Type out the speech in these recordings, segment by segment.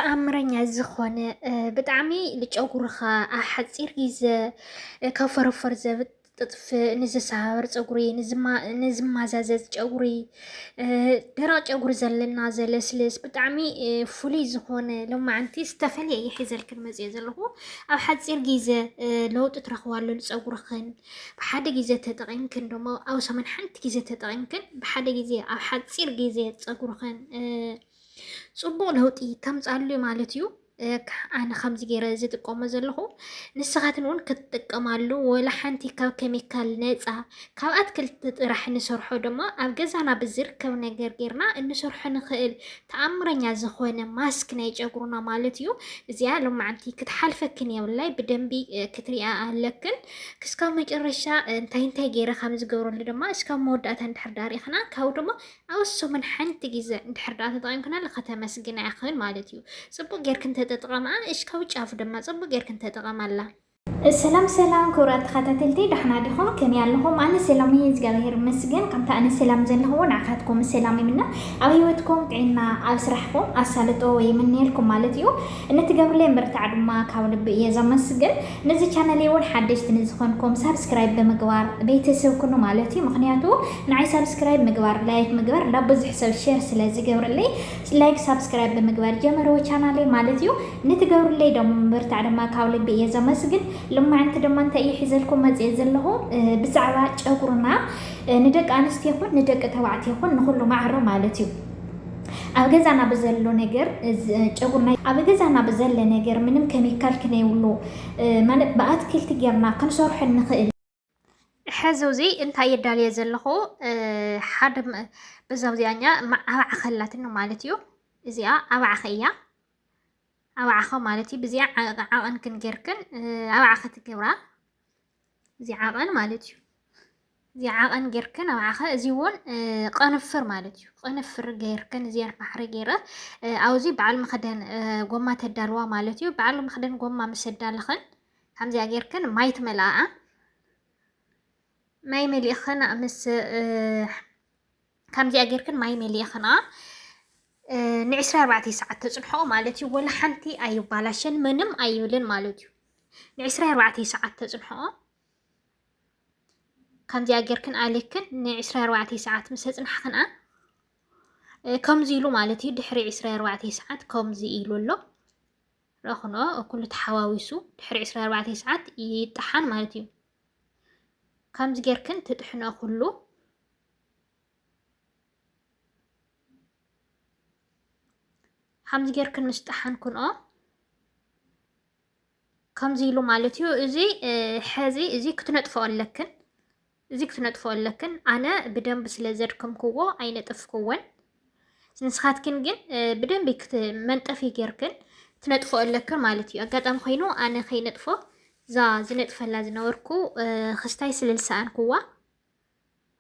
ተኣምረኛ ዝኾነ ብጣዕሚ ንጨጉርኻ ኣብ ሓፂር ግዜ ከፈረፈር ዘብጥጥፍ ንዝሰባበር ፀጉሪ ንዝማዛዘዝ ጨጉሪ ደረቕ ጨጉሪ ዘለና ዘለስልስ ብጣዕሚ ፍሉይ ዝኾነ ሎማዓንቲ ዝተፈለየ ይሒዘልክን መፅእ ዘለኹ ኣብ ሓፂር ግዜ ለውጢ ትረኽባሉ ፀጉርኽን ብሓደ ግዜ ተጠቒምክን ደሞ ኣብ ሰመን ሓንቲ ግዜ ተጠቒምክን ብሓደ ግዜ ኣብ ሓፂር ግዜ ፀጉርኽን ጽቡቕ ለውጢ ተምጻሉ ማለት እዩ ኣነ ከምዚ ገይረ ዝጥቀሞ ዘለኹ ንስኻትን እውን ክትጥቀማሉ ወላ ሓንቲ ካብ ኬሚካል ነፃ ካብ ኣትክልቲ ጥራሕ ንሰርሖ ድማ ኣብ ገዛና ብዝርከብ ነገር ጌርና እንሰርሖ ንኽእል ተኣምረኛ ዝኾነ ማስክ ናይ ጨጉርና ማለት እዩ እዚኣ ሎማዓንቲ ክትሓልፈክን የብላይ ብደንቢ ክትሪኣ ኣለክን ክስካብ መጨረሻ እንታይ ገይረ ከም ዝገብረሉ ድማ እስካብ መወዳእታ እንድሕር ዳሪኽና ካብ ድማ ኣወሰመን ሓንቲ ግዜ እንድሕር ዳ ተጠቒምክና ከተመስግና ይኽእል ማለት እዩ ጽቡቕ ጌርክን ተጠቕማ እስካብ ጫፍ ድማ ጽቡቕ ጌርክን ተጠቕማላ ሰላም ሰላም ክብራት ተኸታተልቲ ደሕና ዲኹም ከመይ ኣለኹም ኣነ ሰላም እየ እግዚኣብሔር ይመስገን ከምታ ኣነ ሰላም ዘለኹዎ ንዓኻትኩም ሰላም ይምነ ኣብ ህይወትኩም ጥዕና ኣብ ስራሕኩም ኣሳልጦ ይምነየልኩም ማለት እዩ እንተገብርለይ ምርታዕ ድማ ካብ ልቢ እየ ዘመስግን ነዚ ቻናል እውን ሓደሽቲ ንዝኾንኩም ሳብስክራይብ ብምግባር ቤተሰብ ኩኑ ማለት እዩ ምክንያቱ ንዓይ ሳብስክራይብ ምግባር ላይክ ምግባር ለብዙሕ ሰብ ሼር ስለ ዝገብርለይ ላይክ ሳብስክራይብ ብምግባር ጀመረው ቻናል ማለት እዩ እንተገብርለይ ደግሞ ምርታዕ ድማ ካብ ልቢ እየ ዘመስግን لما أنت دم أنت أي حزلكم مزيز له بزعبة شجرنا ندق أنست يخون ندق توعت يخون نخلو معه مالتيو أبغى أنا بزلو نجر شجرنا أبغى أنا بزل نجر منهم كيميكال كنا يقولوا ما بقت كل تجرنا كن صار حنا خيل حزوزي أنت يدالي زله حد بزوجي أنا مع خلاتنا مالتيو زيا أو عخيا أو عخا مالتي بزي عقن كن جركن أو عخا تجورا زي عقن مالتي زي عقن جركن أو عخا زيون قنفر مالتي قنفر جركن زي بحر جيرة أو زي بعلم مخدن قمة الدلوا مالتي بعلم مخدن قمة مسدال خن هم زي جركن ما يتملأ ما يملي خنا مس كم زي جركن ما يملي خنا نعسر 4 ساعات تصبحوا مالتي ولا حنتي أيو بالاشن منم أيولن مالتي نعسر 4 ساعات تصبحوا كم دي أجركن عليكن نعسر 4 ساعات مسجن حقنا كم زيلو مالتي دحري عسر 4 ساعات كم زيلو له رخنا وكل تحواويسو دحري عسر 4 ساعات يطحن مالتي كم زيجركن تطحنا كله حمز جيركن مستحن كن كم زيلو مالتيو ازي حازي ازي كتنطفو لكن ازي كتنطفو لكن انا بدن بسلازركم كو اي نطفكون سنسخاتكن جن بدن بكت منطفي جيركن تنطفو لكن مالتيو اقدام خينو انا خي نطفو زا زنطف لازنوركو خستاي سلسان كو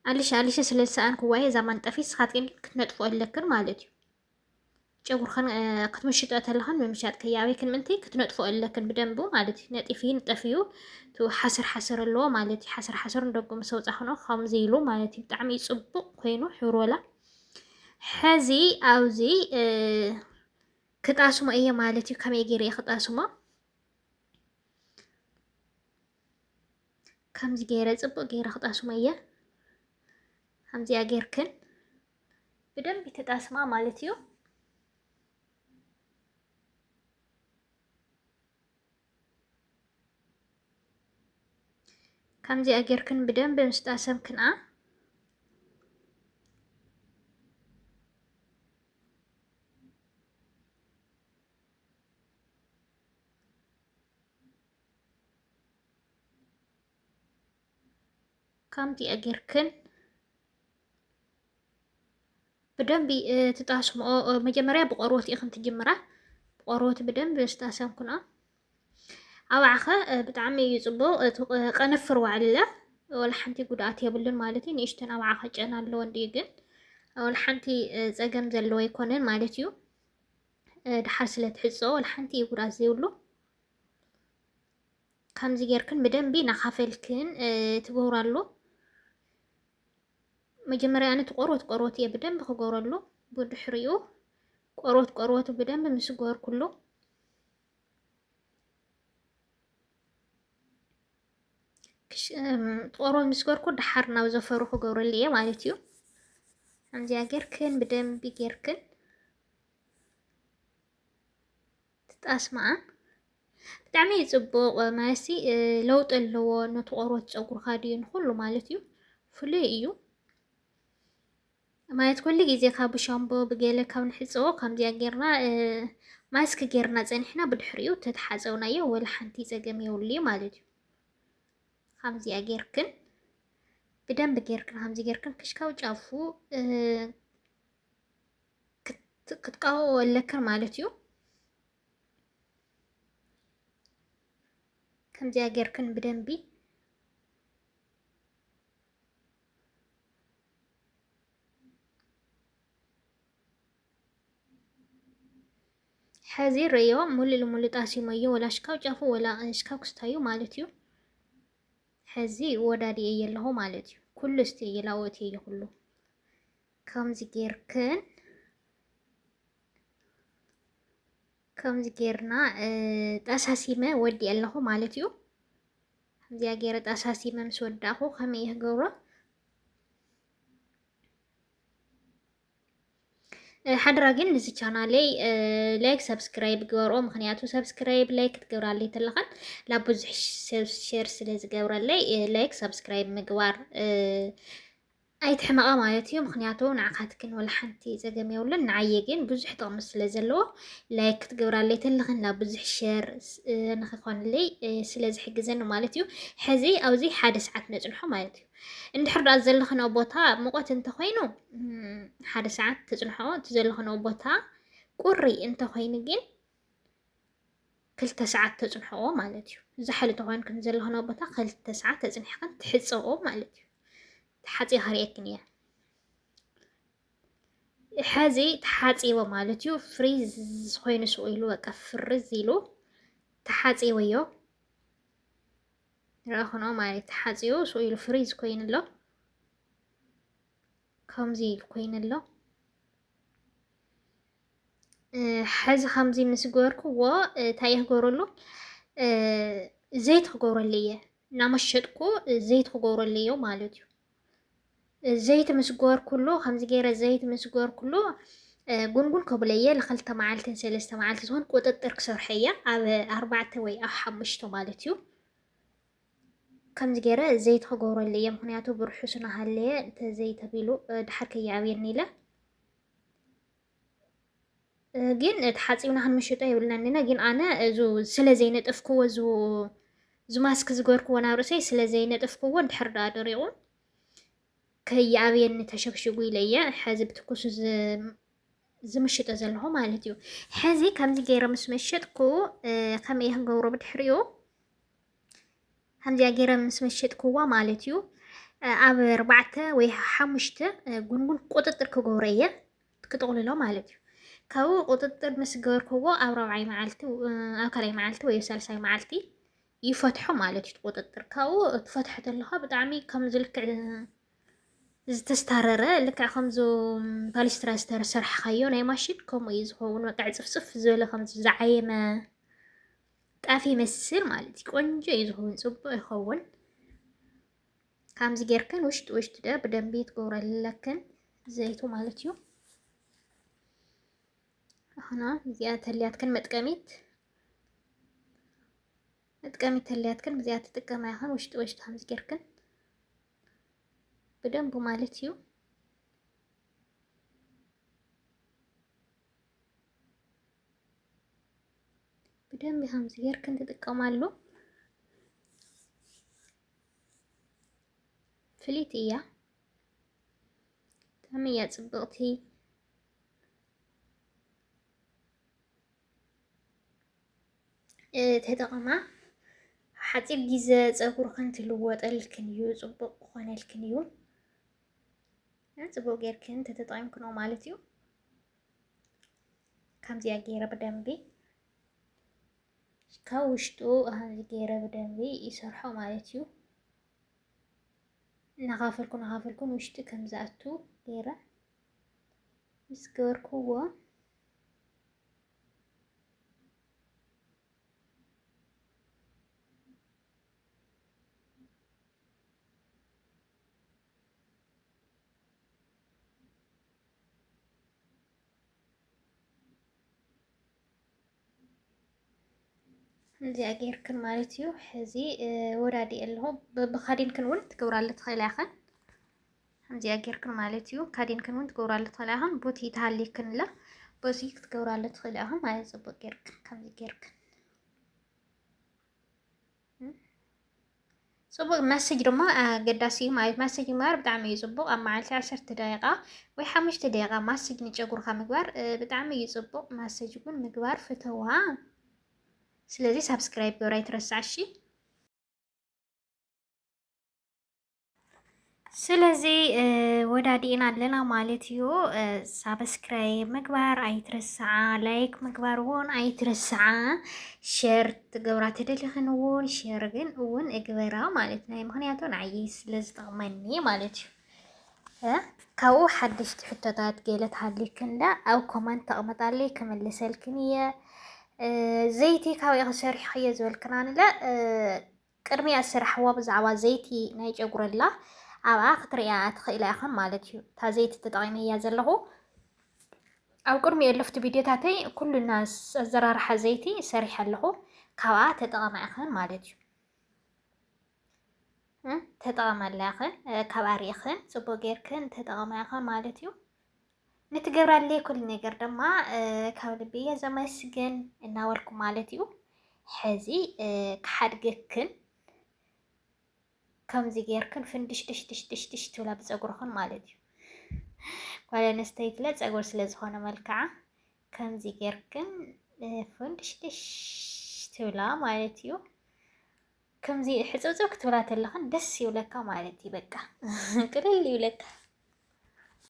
عليش سلسان كو هي زمان طفي سخاتكن كتنطفو لكن مالتيو ጨጉር ኸን ክትምሽጥ ተለኸን በምሻጥ ከያዊ ክንምንቲ ክትነጥፎ ለከን በደንቡ ማለት ነጥፊን ጠፊዩ ቱ ሓሰር ኣለዎ ማለት ሓሰር እንደቆም ሰውፃ ሆኖ ከምዚ ኢሉ ማለት ብጣዕሚ ጽቡቕ ኮይኑ ሕሮላ ሕዚ ኣውዚ ክጣስሞ እየ ማለት ከመይ ገይረ ክጣስሞ ከምዚ ገይረ ጽቡቕ ገይረ ክጣስሞ እየ ከምዚ ኣገርክን በደንብ ተጣስማ ማለት እዩ ከምዚ ኣገርክን በደንብ ምስጣሰምክና ከምዚ ኣገርክን በደንብ ተጣስሞ መጀመሪያ በቆሮት ይኽን ትጅምራ በቆሮት በደንብ ምስጣሰምክና أوعخ بتعمي يصبو قنفر وعلى ولا حنتي قدعت يبلون مالتي نيشتن أوعخ جانا اللون ديجن ولا حنتي زجم زلوا يكونن مالتيو دحاسلة حصة ولا حنتي قدعت زيولو كم زيجركن بدن بينا خافلكن تقورالو مجمري أنا تقروت يبدن بخقورالو بدحريو ቆርበቱ በደንብ ምስጓር ኩሉ ቆርበት ምስጓር ኩሉ ድሓር ናብ ዘፈሩ ክገብረሉ እየ ማለት እዩ ከምዚያ ጌርክን በደንብ ጌርክን ትጣስማዓ ብጣዕሚ ጽቡቕ ማለሲ ለውጥ ኣለዎ ነቲ ቆርበት ፀጉርካ ድዩ ኩሉ ማለት እዩ ፍሉይ እዩ ማለት ኩሉ ግዜ ካብ ሻምቦ ብገለ ካብ ንሕፅቦ ከምዚያ ጌርና ማስክ ጌርና ፀኒሕና ብድሕሪኡ ተተሓፀብናዮ ወላ ሓንቲ ፀገም የብሉ ማለት እዩ ከምዚያ ጌርክን በደንብ ጌርክን ከምዚ ጌርክን ክሽካው ጫፉ ክትቃወኦ ኣለክን ማለት እዩ ከምዚያ ጌርክን በደንብ ሕዚ ርዮ ሙሉእ ጣሲሞዮ ወላ ሽካው ጫፉ ወላ ሽካው ክስታዩ ማለት እዩ ሕዚ ወዳድየ ኣለኹ ማለት እዩ ኩሉ እስቲ የላወት እየ ኩሉ ከምዚ ጌርክን ከምዚ ጌርና ጣሳሲመ ወዲ ኣለኹ ማለት እዩ ከምዚያ ጌረ ጣሳሲመ ምስ ወዳኹ ከመይ እየ ክገብሮ ሓደራ ግን ነዚ ቻናለይ ላይክ ሰብስክራይብ ግበርኦ ምክንያቱ ሰብስክራይብ ላይክ ትገብራለይ ተለኻን ናብ ብዙሕ ሰብ ሼር ስለ ዝገብረለይ ላይክ ሰብስክራይብ ምግባር ኣይትሕመቃ ማለት እዩ ምክንያቱ ንዓኻትክን ወላ ሓንቲ ፀገም የብሉን ንዓየ ግን ብዙሕ ጥቕሚ ስለ ዘለዎ ላይክ ክትገብራለይ ተለኽን ናብ ብዙሕ ሼር ንክኾንለይ ስለ ዝሕግዘኒ ማለት እዩ ሕዚ ኣብዚ 1 ሰዓት ነፅንሖ ማለት እዩ እንድሕር ዳኣ ዘለኽኖ ቦታ ሙቐት እንተኮይኑ 1 ሰዓት ተፅንሖ እቲ ዘለኽኖ ቦታ ቁሪ እንተኮይኑ ግን 2 ሰዓት ተፅንሖ ማለት እዩ ዝሓለ ተኮይንክን ዘለኽኖ ቦታ 2 ሰዓት ተፅኒሕክን ትሕፀኦ ማለት እዩ ተሓፂ ክሪአክን እያ ሕዚ ተሓፂቦ ማለት እዩ ፍሪዝ ኮይኑ ስኢሉ በቃ ፍርዝ ኢሉ ተሓፂቦዮ ረኽኖ ማለት ተሓፂቡ ስኢሉ ፍሪዝ ኮይኑ ኣሎ ከምዚ ኮይኑሎ ሕዚ ከምዚ ምስ ገበርክዎ እንታይ እየ ክገብረሉ ዘይት ክገብረሉ እየ እናመሸጥኩ ዘይት ክገብረሉ እዮ ማለት እዩ ዘይት ምስ ገበርኩሉ ከምዚ ገይረ ዘይት ምስ ገበርኩሉ ጉንጉን ከብለየ ል2 መዓልትን 3 መዓልቲ ዝሆን ቁጥጥር ክሰርሐ እየ ኣብ 4 ወይ ኣብ 5 ማለት እዩ ከምዚ ገይረ ዘይት ክገብረሉ እየ ምክንያቱ ብርሑስ እናሃለየ እንተዘይት ኣቢሉ ድሓር ከይዓብየኒ ኢለ ግን ተሓፂብና ክንመሸጦ የብልናኒና ግን ኣነ እዚ ስለዘይነጠፍክዎ እዚ ማስክ ዝገበርክዎ ናብ ርእሰይ ስለዘይነጠፍክዎ እንድሕር ዳኣ ደሪቑ ከይዓብየኒ ተሸግሽጉ ኢለ እየ ሕዚ ብትኩስ ዝምሽጦ ዘለኹ ማለት እዩ ሕዚ ከምዚ ገይረ ምስ መሸጥኩ ከመይ ክንገብሮ ብድሕሪኡ ከምዚያ ገይረ ምስ መሸጥክዋ ማለት እዩ ኣብ 4 ወይ 5 ጉንጉን ቁጥጥር ክገብሮ እየ ክጥቕልሎ ማለት እዩ ካብኡ ቁጥጥር ምስ ገበርክዎ ኣብ 4ይ መዓልቲ ኣብ 2ይ መዓልቲ ወይ 3ይ መዓልቲ ይፈትሖ ማለት እዩ ቁጥጥር ካብኡ ትፈትሖ ተለኻ ብጣዕሚ ከም ዝልክዕ ዝተስታረረ ልክዕ ከምዚ ፓሊስትራ ዝተሰርሐካዮ ናይ ማሽን ከምኡ እዩ ዝኸውን በቃ ፅፍፅፍ ዝበለ ከምዚ ዝዓየመ ጣፍ ይመስል ማለት እዩ ቆንጆ እዩ ዝኸውን ፅቡቅ ይኸውን ከምዚ ጌርክን ውሽጢ ደ ብደንቢ ትገብረለክን ዘይቱ ማለት እዩ አሁን እዚኣ ተልያትክን መጥቀሚት ተልያትክን በዚኣ ትጥቀማ ይኹን ውሽጢ ከምዚ ጌርክን በደንብ ማለት እዩ በደንብ ከምዚ ጌርክን ትጥቀማሉ ፍሊት እያ ብጣዕሚ እያ ፅብቕቲ ተጠቕማ ሓፂር ግዜ ፀጉርክን ትልወጠልክን እዩ ፅቡቅ ክኾነልክን እዩ ፅቡቅ ጌርክን ተጠቒምክኖ ማለት እዩ ከምዚያ ገይረ ብደንቢ ካብ ውሽጡ ከምዚ ገይረ ብደንቢ ይሰርሖ ማለት እዩ እናኻፈልኩን ውሽጢ ከም ዝኣቱ ገይረ ምስ ገበርክዎ እዚኣ ጌርክን ማለት እዩ ሕዚ ወዳዲ ኣለኹ ብኻዲንክን እውን ትገብራለ ትኽእላ ኢኸን እዚኣ ጌርክን ማለት እዩ ካዲንክን እውን ትገብራለ ትኽእላ ኢኸን ቦቲ ተሃሊክን ላ ቦቲ ክትገብራለ ትኽእላ ኢኸን ማለት ፅቡቅ ጌርክን ከምዚ ጌርክን ፅቡቅ መሰጅ ድማ ኣገዳሲ እዩ ማለት መሰጅ ምግባር ብጣዕሚ እዩ ፅቡቅ ኣብ መዓልቲ 10 ደቂቃ ወይ 5 ደቂቃ ማሰጅ ንጨጉርካ ምግባር ብጣዕሚ እዩ ፅቡቅ ማሰጅ እውን ምግባር ፍተዋ ስለዚ ሳብስክራይብ ገብራ ይትረሳዕ እሺ ስለዚ ወዳዲና ኣለና ማለት እዩ ሳብስክራይብ ምግባር ኣይትረሳዓ ላይክ ምግባር እውን ኣይትረሳዓ ሼር ትገብራ ተደሊኽን እውን ሼር ግን እውን እግበራ ማለት ናይ ምክንያቱ ንዓይ ስለ ዝጠቕመኒ ማለት እዩ ካብኡ ሓደሽቲ ሕቶታት ገለ ተሃሊክን ዳ ኣብ ኮመንት ተቕመጣለይ ክምልሰልክን እየ ዘይቲ ካበይ ክሰሪሕክየ ዝበልክና ንለ ቅድሚያ ዝሰራሕዎ ብዛዕባ ዘይቲ ናይ ጨጉረላ ኣብኣ ክትሪኣ ትኽእላ ኢኸን ማለት እዩ እታ ዘይቲ ተጠቒመ እያ ዘለኹ ኣብ ቅድሚ የለፍቲ ቪድዮታተይ ኩሉ ናስ ኣዘራርሓ ዘይቲ ሰሪሐ ኣለኹ ካብኣ ተጠቐማ ኢኸን ማለት እዩ ተጠቐመላ ኢኸን ካብኣ ሪኢኽን ፅቡቅ ጌርክን ተጠቐማ ኢኸን ማለት እዩ ንትገብራለይ ኩሉ ነገር ድማ ካብ ልቢ እየ ዘመስግን እናበልኩ ማለት እዩ ሕዚ ክሓድገክን ከምዚ ጌርክን ፍንድሽ ድሽ ድሽ ድሽ ድሽ ትብላ ብፀጉርኽን ማለት እዩ ጓል ኣንስተይቲ ለ ፀጉር ስለ ዝኾነ መልክዓ ከምዚ ጌርክን ፍንድሽ ድሽ ትብላ ማለት እዩ ከምዚ ሕፅብፅብ ክትብላ ተለኽን ደስ ይብለካ ማለት እዩ በቃ ቅልል ይብለካ